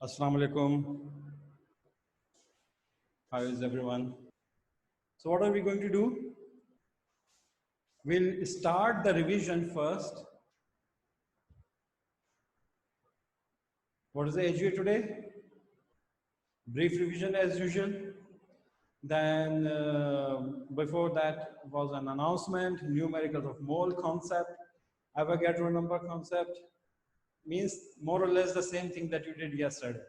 Assalamu alaikum. How is everyone? So what are we going to do? We'll start the revision first. What is the AGA today? Brief revision as usual. Then before that was an announcement, numericals of mole concept, Avogadro number concept. Means more or less the same thing that you did yesterday.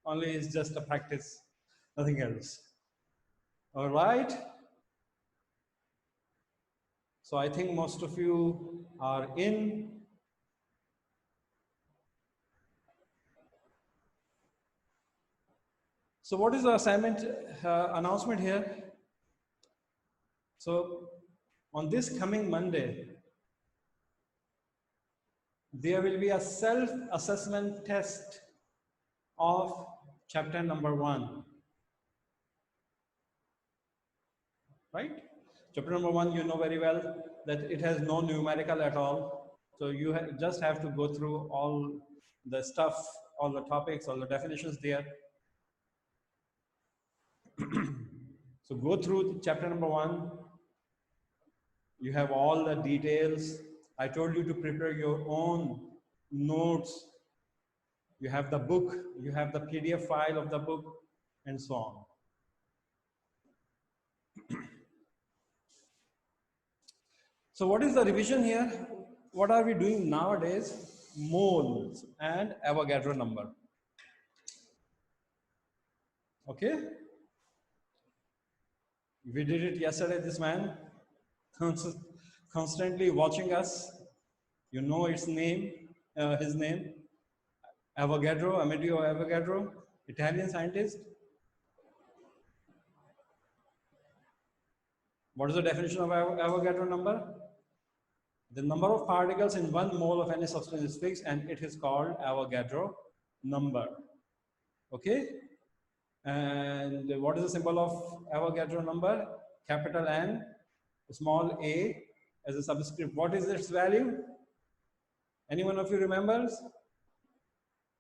Only it's just a practice, nothing else. All right. So I think most of you are in. So what is the assignment announcement here? So on this coming Monday, there will be a self-assessment test of chapter number 1. Right? Chapter number 1, you know very well that it has no numerical at all. So you just have to go through all the stuff, all the topics, all the definitions there. So go through chapter number 1. You have all the details. I told you to prepare your own notes. You have the book, you have the PDF file of the book, and so on. So what is the revision here? What are we doing nowadays? Moles and Avogadro number. Okay? We did it yesterday, this man constantly watching us. You know its name, his name, Avogadro, Amedeo Avogadro, Italian scientist. What is the definition of Avogadro number? The number of particles in 1 mole of any substance is fixed and it is called Avogadro number. Okay? And what is the symbol of Avogadro number? Capital N, small a as a subscript. What is its value? Any one of you remembers?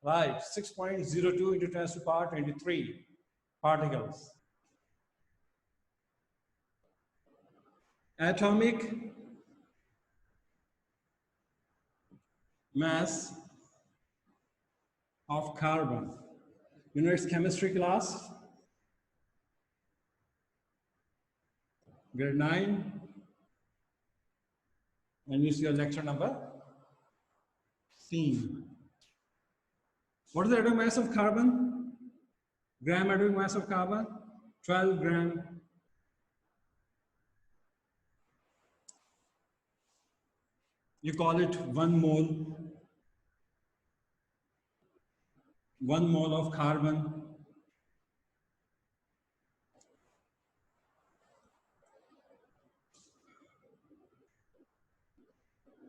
Right, 6.02 into 10 to the power 23 particles. Atomic mass of carbon. You know its chemistry class? Grade 9. And you see your lecture number? C. What is the atomic mass of carbon? Gram atomic mass of carbon? 12 gram. You call it 1 mole. 1 mole of carbon.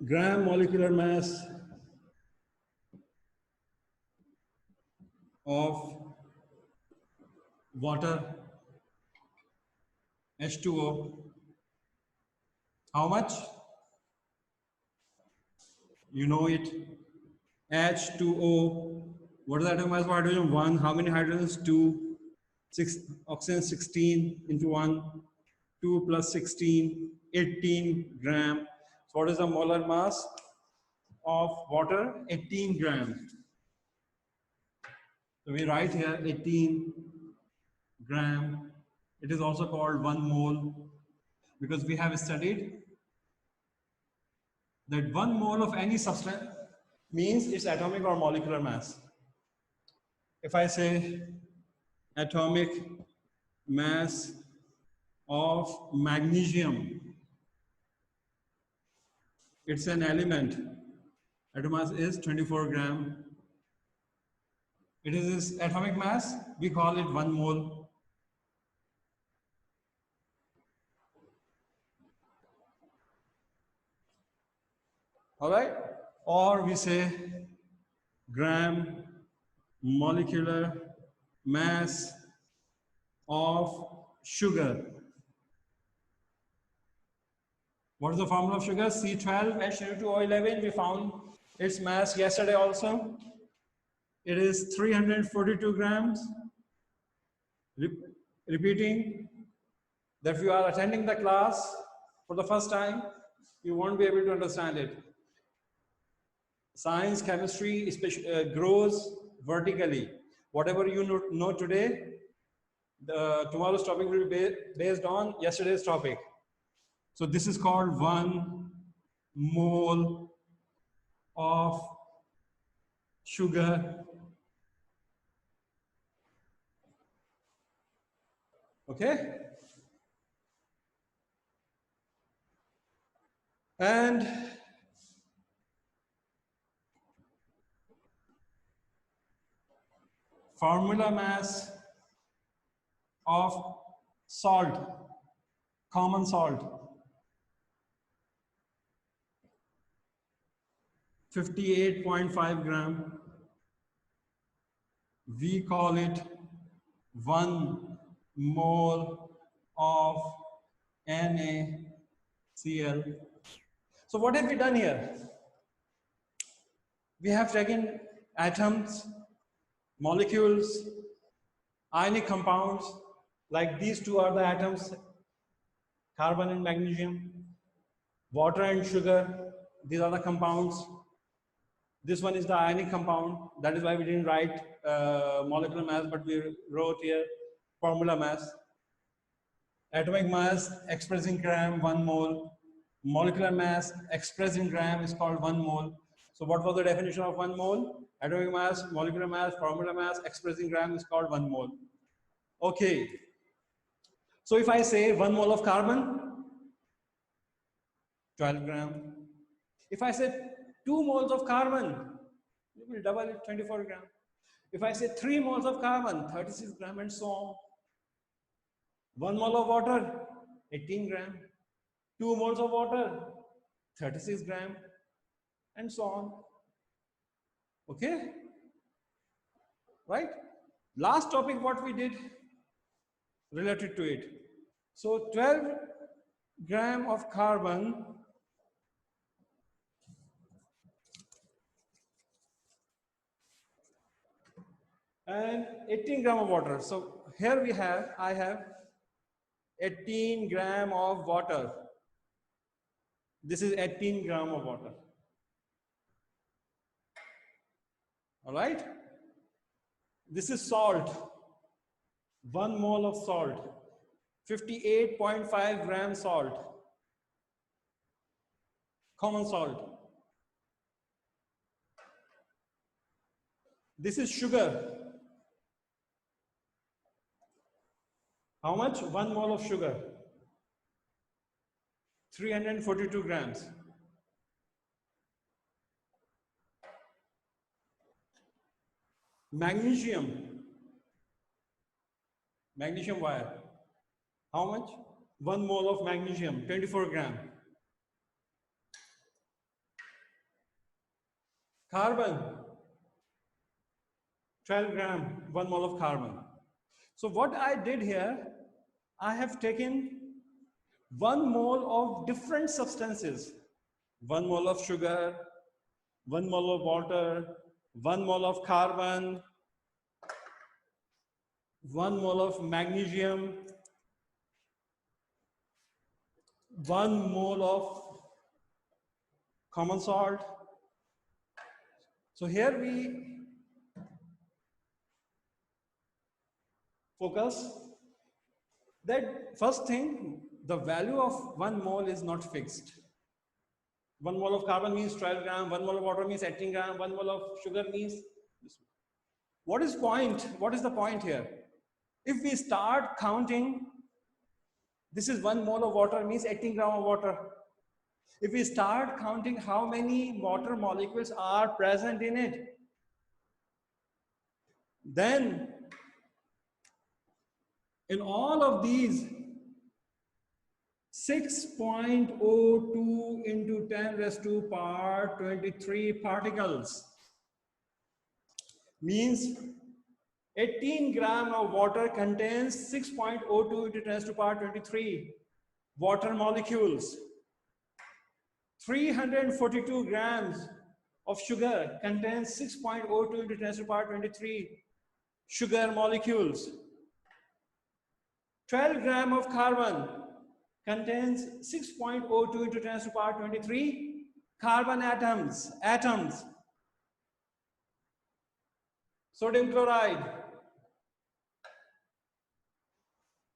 Gram molecular mass of water, H2O. How much? You know it. H2O. What is the atomic mass of hydrogen? 1. How many hydrogens? 2. 6. Oxygen 16 into 1. 2 plus 16. 18 gram. So what is the molar mass of water? 18 grams. So we write here 18 gram. It is also called 1 mole because we have studied that 1 mole of any substance means its atomic or molecular mass. If I say atomic mass of magnesium, it's an element. Atomic mass is 24 gram. It is its atomic mass. We call it 1 mole. All right? Or we say gram molecular mass of sugar. What is the formula of sugar? C12H2O11. We found its mass yesterday also. It is 342 grams. Repeating that if you are attending the class for the first time, you won't be able to understand it. Science, chemistry grows vertically. Whatever you know today, tomorrow's topic will be based on yesterday's topic. So this is called 1 mole of sugar. Okay? And formula mass of salt, common salt, 58.5 gram. We call it 1 mole of NaCl. So what have we done here? We have taken atoms, molecules, ionic compounds, like these two are the atoms, carbon and magnesium, water and sugar, these are the compounds. This one is the ionic compound, that is why we didn't write molecular mass, but we wrote here formula mass. Atomic mass expressed in gram, 1 mole. Molecular mass expressed in gram is called 1 mole. So what was the definition of 1 mole? Atomic mass, molecular mass, formula mass expressed in gram is called 1 mole. Okay. So if I say 1 mole of carbon, 12 gram. If I say 2 moles of carbon, you will double it, 24 gram. If I say 3 moles of carbon, 36 gram, and so on. 1 mole of water, 18 gram. 2 moles of water, 36 gram, and so on. Okay? Right? Last topic, what we did related to it. So 12 gram of carbon and 18 gram of water. So here I have 18 gram of water. This is 18 gram of water. All right? This is salt. 1 mole of salt. 58.5 gram salt. Common salt. This is sugar. How much? 1 mole of sugar. 342 grams. Magnesium. Magnesium wire. How much? 1 mole of magnesium, 24 gram. Carbon. 12 gram, 1 mole of carbon. So what I did here, I have taken 1 mole of different substances. 1 mole of sugar, 1 mole of water, 1 mole of carbon, 1 mole of magnesium, 1 mole of common salt. So here we focus that first thing, the value of 1 mole is not fixed. 1 mole of carbon means 12 gram, 1 mole of water means 18 gram, 1 mole of sugar means this. What is the point here? If we start counting, this is 1 mole of water means 18 gram of water. If we start counting how many water molecules are present in it, then in all of these 6.02 into 10 raised to power 23 particles means 18 gram of water contains 6.02 into 10 raised to power 23 water molecules. 342 grams of sugar contains 6.02 into 10 to the power 23 sugar molecules. 12 gram of carbon contains 6.02 into 10 to the power 23 carbon atoms. Sodium chloride,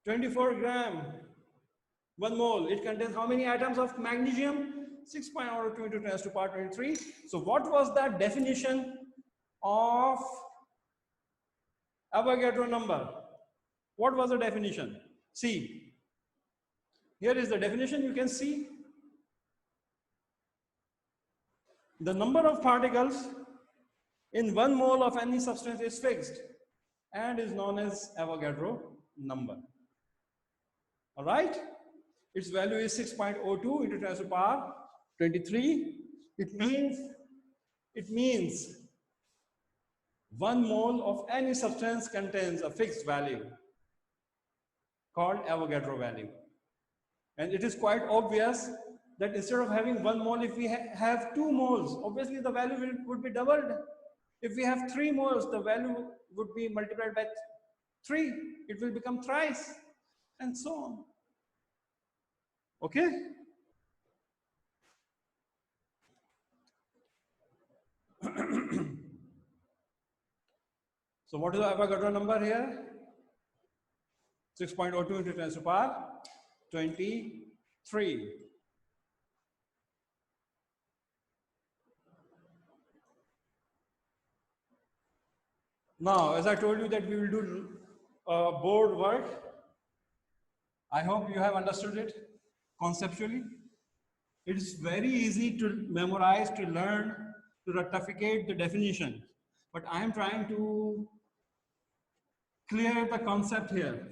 24 gram, 1 mole. It contains how many atoms of magnesium? 6.02 into 10 to the power 23. So what was the definition of Avogadro number? What was the definition? See, here is the definition. You can see the number of particles in 1 mole of any substance is fixed and is known as Avogadro number. All right? Its value is 6.02 into 10 to the power 23. It means 1 mole of any substance contains a fixed value called Avogadro value. And it is quite obvious that instead of having 1 mole, if we have 2 moles, obviously the value would be doubled. If we have 3 moles, the value would be multiplied by 3. It will become thrice, and so on. Okay? So what is the Avogadro number here? 6.02 into 10 to the power 23. Now, as I told you that we will do board work, I hope you have understood it conceptually. It is very easy to memorize, to learn, to rectificate the definition. But I am trying to clear the concept here.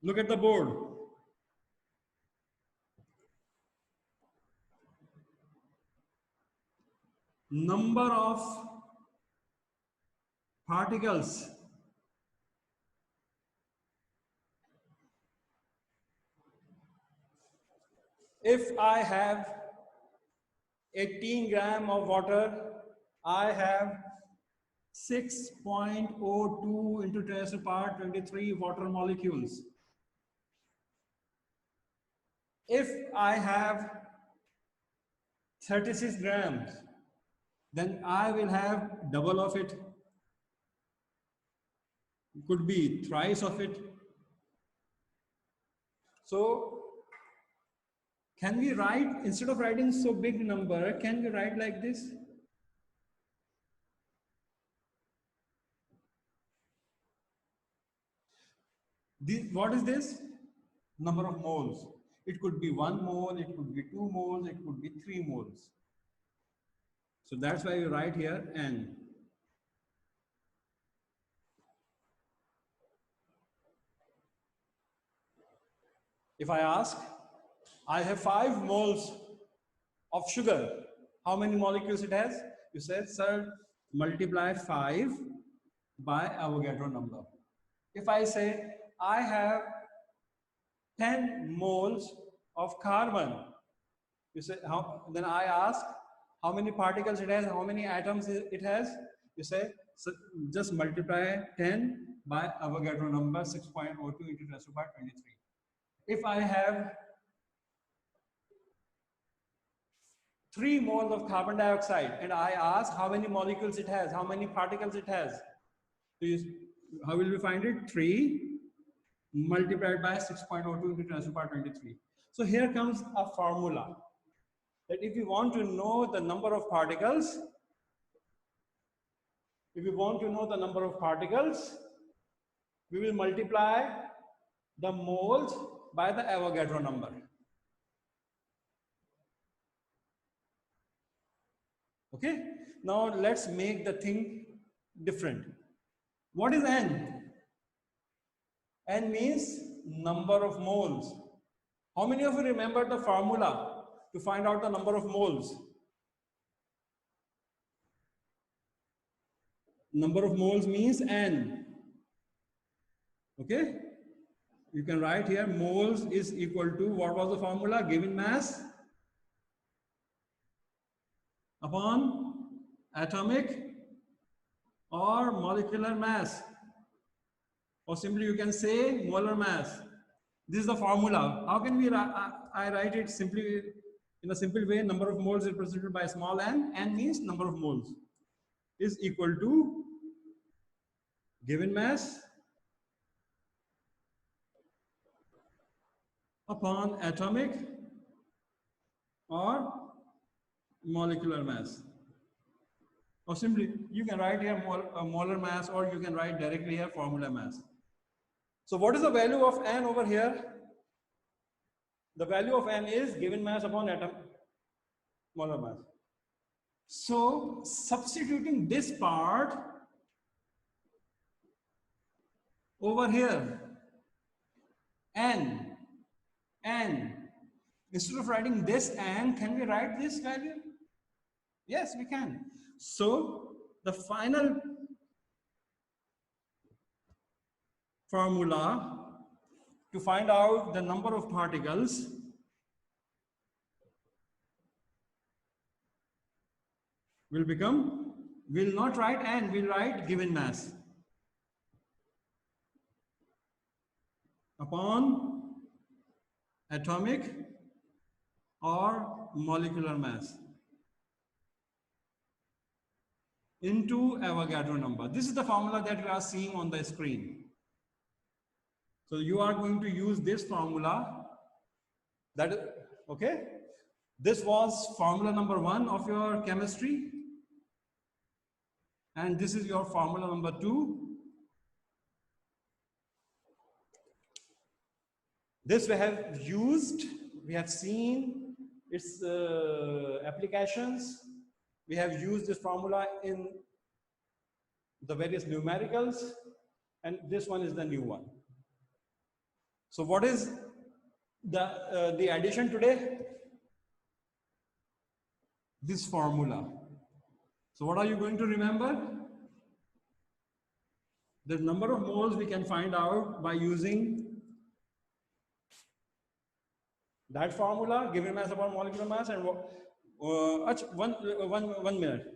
Look at the board. Number of particles if I have 18 gram of water, I have 6.02 into 10 to the power 23 water molecules. If I have 36 grams, then I will have double of it. It could be thrice of it. So can we write, instead of writing so big number, can we write like this? What is this? Number of moles. It could be 1 mole, it could be 2 moles, it could be 3 moles. So that's why you write here N. If I ask, I have 5 moles of sugar, how many molecules it has? You said, sir, multiply 5 by Avogadro number. If I say, I have 10 moles of carbon, you say, then I ask, how many particles it has, how many atoms it has? You say, so just multiply 10 by Avogadro number 6.02 into 10 to the power 23. If I have 3 moles of carbon dioxide and I ask how many molecules it has, how many particles it has, so how will we find it? 3 multiplied by 6.02 into 10 to the power 23. So here comes a formula that if you want to know the number of particles, we will multiply the moles by the Avogadro number. Okay, now let's make the thing different. What is N? N means number of moles. How many of you remember the formula to find out the number of moles? Number of moles means N. Okay? You can write here moles is equal to, what was the formula? Given mass upon atomic or molecular mass. Or simply you can say molar mass. This is the formula. How can we I write it simply in a simple way? Number of moles represented by small n. N means number of moles is equal to given mass upon atomic or molecular mass. Or simply you can write here molar mass, or you can write directly here formula mass. So what is the value of n over here? The value of n is given mass upon atom molar mass. So substituting this part over here, n, instead of writing this n, can we write this value? Yes, we can. So the final formula to find out the number of particles will become, we'll not write n, we'll write given mass upon atomic or molecular mass into Avogadro number. This is the formula that you are seeing on the screen. So you are going to use this formula. That is, okay? This was formula number 1 of your chemistry. And this is your formula number 2. This we have used, we have seen its applications. We have used this formula in the various numericals, and this one is the new one. So what is the addition today? This formula. So what are you going to remember? The number of moles we can find out by using that formula, given mass upon molecular mass, and one minute.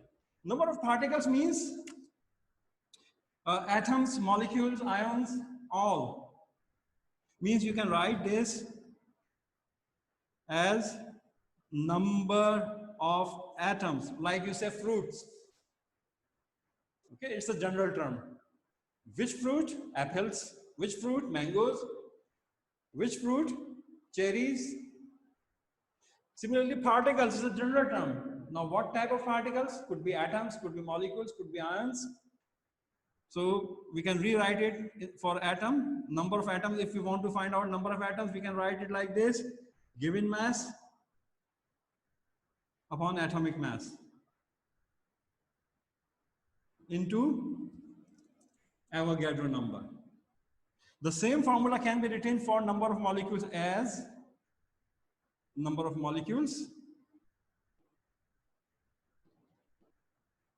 Number of particles means atoms, molecules, ions, all. Means you can write this as number of atoms, like you say fruits. Okay, it's a general term. Which fruit? Apples. Which fruit? Mangoes. Which fruit? Cherries. Similarly, particles is a general term. Now, what type of particles? Could be atoms, could be molecules, could be ions. So we can rewrite it for atom, number of atoms. If we want to find out number of atoms, we can write it like this: given mass upon atomic mass into Avogadro number. The same formula can be written for number of molecules as number of molecules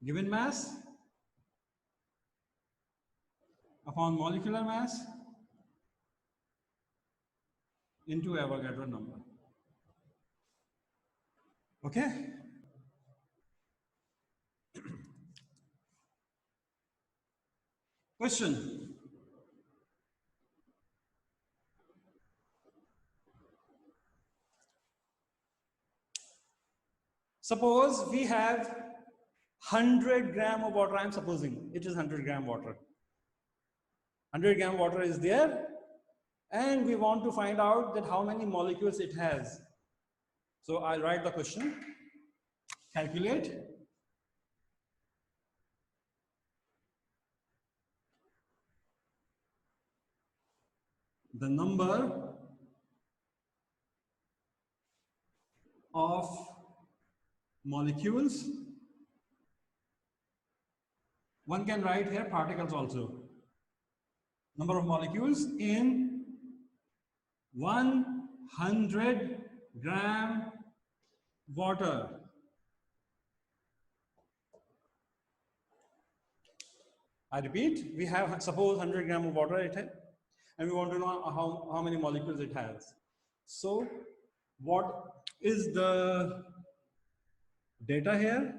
given mass upon molecular mass into Avogadro number. Okay? Question. Suppose we have 100 gram of water. I'm supposing it is 100 gram water. 100 gram water is there, and we want to find out that how many molecules it has. So I'll write the question. Calculate the number of molecules. One can write here particles also. Number of molecules in 100 gram water. I repeat, we have suppose 100 gram of water it has, and we want to know how many molecules it has. So what is the data here?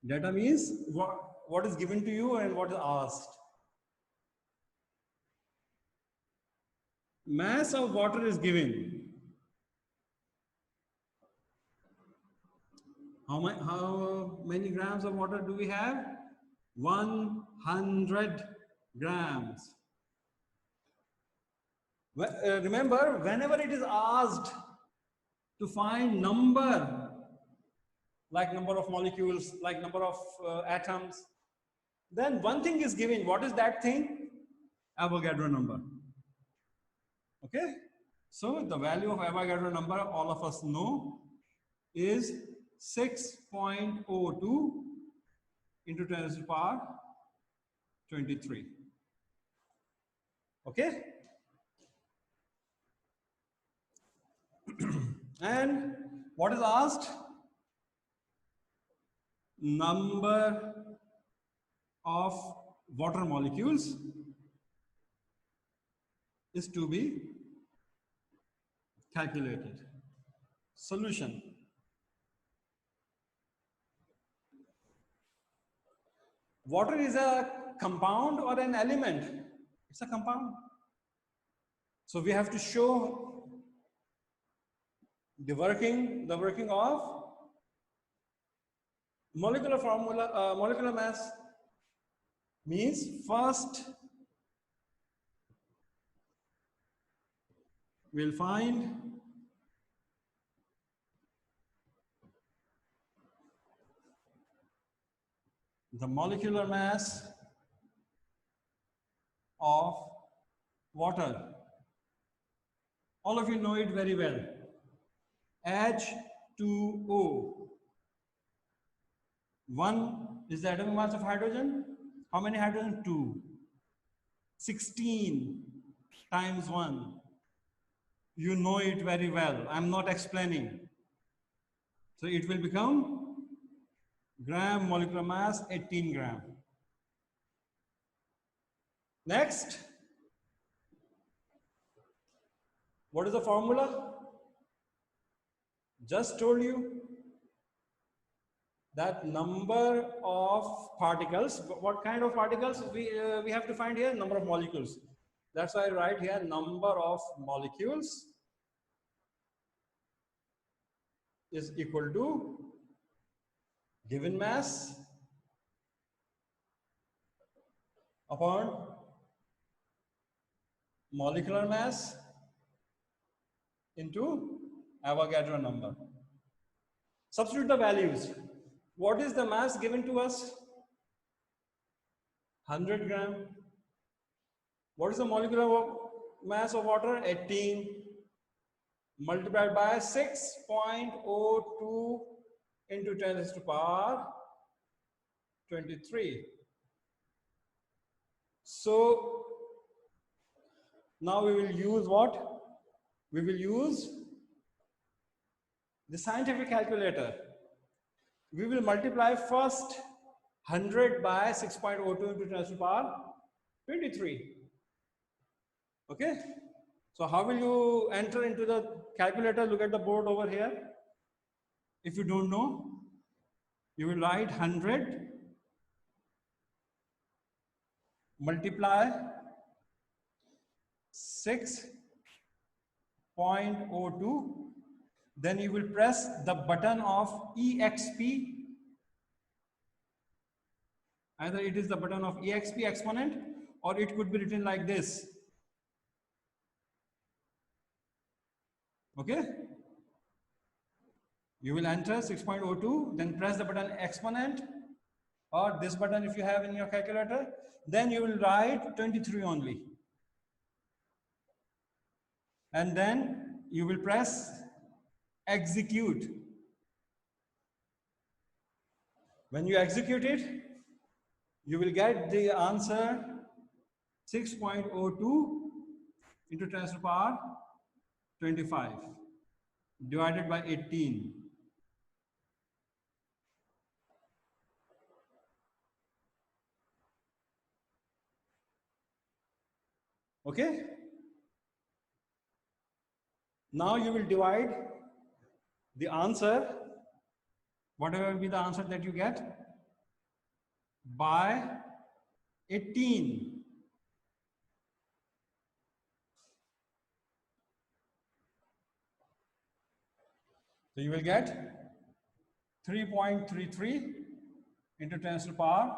Data means what is given to you and what is asked. Mass of water is given. How many grams of water do we have? 100 grams. Remember, whenever it is asked to find number, like number of molecules, like number of atoms, then one thing is given. What is that thing? Avogadro number. Okay? So the value of Avogadro number, all of us know, is 6.02 into 10 to the power 23. Okay? And what is asked? Number of water molecules is to be calculated. Solution. Water is a compound or an element? It's a compound. So we have to show the working of molecular formula, molecular mass means first we'll find the molecular mass of water. All of you know it very well. H2O. 1 is the atomic mass of hydrogen. How many hydrogen? 2. 16 times 1. You know it very well. I'm not explaining. So it will become gram molecular mass 18 gram. Next, what is the formula? Just told you that number of particles. What kind of particles we have to find here? Number of molecules. That's why I write here number of molecules is equal to given mass upon molecular mass into Avogadro number. Substitute the values. What is the mass given to us? 100 gram. What is the molecular mass of water? 18 multiplied by 6.02 into 10 to the power 23. So now we will use what? We will use the scientific calculator. We will multiply first 100 by 6.02 into 10 to the power 23. Okay? So how will you enter into the calculator? Look at the board over here. If you don't know, you will write 100 multiply 6.02. Then you will press the button of EXP. Either it is the button of EXP exponent, or it could be written like this. Okay? You will enter 6.02, then press the button exponent, or this button if you have in your calculator, then you will write 23 only. And then you will press execute. When you execute it, you will get the answer 6.02 into 10 to the power 25 divided by 18. Okay? Now you will divide the answer, whatever will be the answer that you get, by 18. So you will get 3.33 into 10 to the power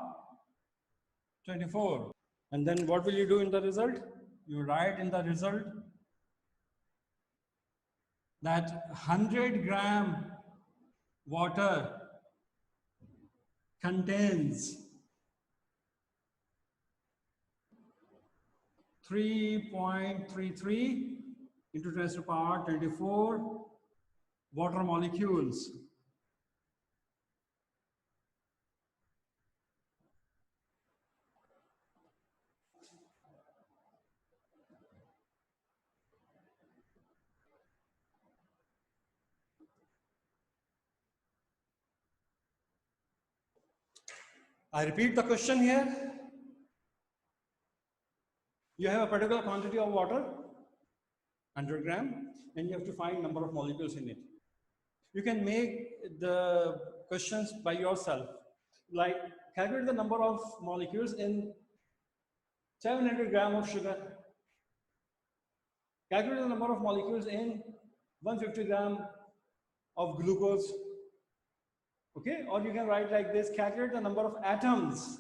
24. And then what will you do in the result? You write in the result that 100-gram water contains 3.33 into 10 to the power 24 water molecules. I repeat the question here. You have a particular quantity of water, 100 gram, and you have to find number of molecules in it. You can make the questions by yourself. Like calculate the number of molecules in 700 gram of sugar. Calculate the number of molecules in 150 gram of glucose. Okay, or you can write like this, calculate the number of atoms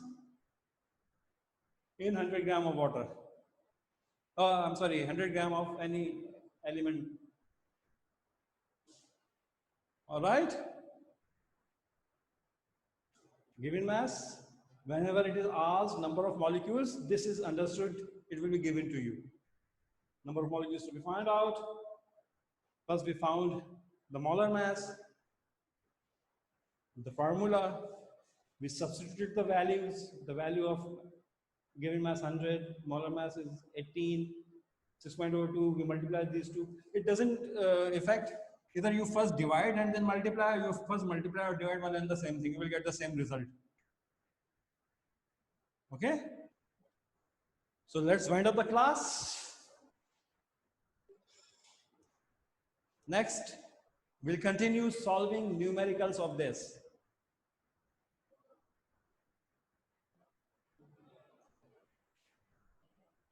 in 100 gram of water. I'm sorry, 100 gram of any element. All right? Given mass, whenever it is asked number of molecules, this is understood, it will be given to you. Number of molecules to be found out. First we found the molar mass, the formula, we substituted the values, the value of given mass 100, molar mass is 18, 6.02, we multiply these two. It doesn't affect, either you first divide and then multiply, you first multiply or divide one and the same thing, you will get the same result. Okay? So let's wind up the class. Next, we'll continue solving numericals of this.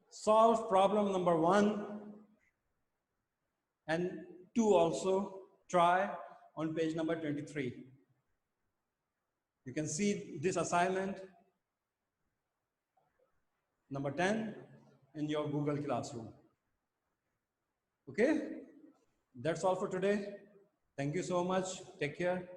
Solve problem number 1 and 2 also. Try on page number 23. You can see this assignment number 10 in your Google Classroom. Okay? That's all for today. Thank you so much. Take care.